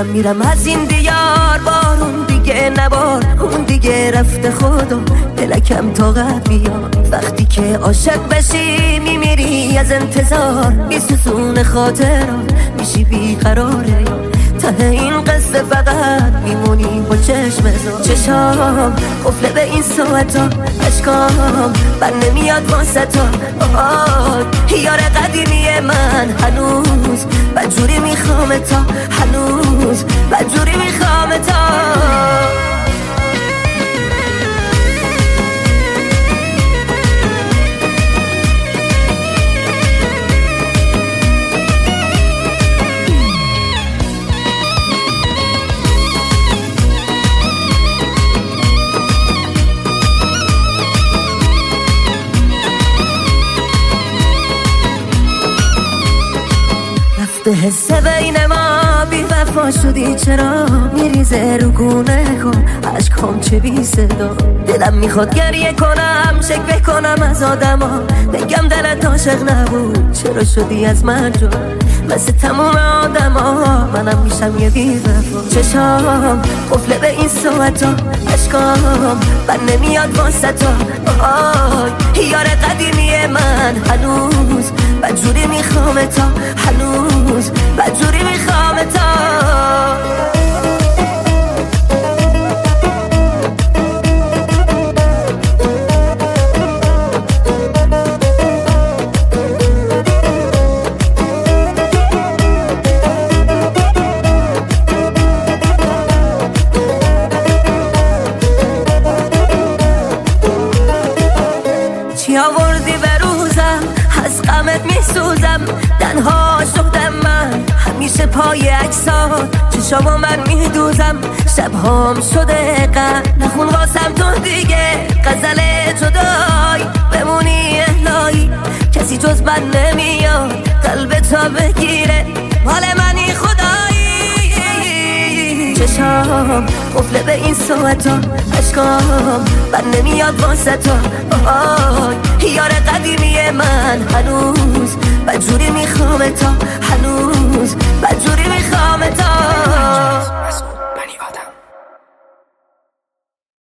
دارم میرم از این دیار، بارون دیگه نبار، اون دیگه رفته خدا دلکم طاقت بیاد. وقتی که عاشق بشی میمیری از انتظار، میسوزون خاطرات میشی بیقراره. ته این قصه فقط میمونی با چشم زار. چشام قفله به این ساعتا، اشکام بر نمیاد واسه تا. یار قدیمی من هنوز بدجوری میخوام تا، هنوز بدجوری میخوام تا. به حس بین ما بی وفا شدی، چرا میریزه رو گونه کن عشقام چه بی صدا. دلم میخواد گریه کنم، شکوه کنم از آدما، بگم دلت عاشق نبود چرا شدی از من جدا. مثل تموم آدما منم میشم یه بی وفا. چشام قفله به این ساعتا، اشکام بر نمیاد واسه تا. یار قدیمی من هنوز بدجوری میخوام تا، هنوز بدجوری میخوام تا. چی آوردی به روزم، از غمت میسوزم، تنها شدم من همیشه پای عکسات. چشامو من میدوزم، شبهام شده غم. نخون واسم تو دیگه غزل جدایی، بمونی الهی کسی جز من نمیاد قلب تا بگیره، مال منی خدایی. چشام قفله به این ساعتا، اشکام بر نمیاد واسه تا. یار قدیمی من هنوز بدجوری میخوام تا، هنوز بدجوری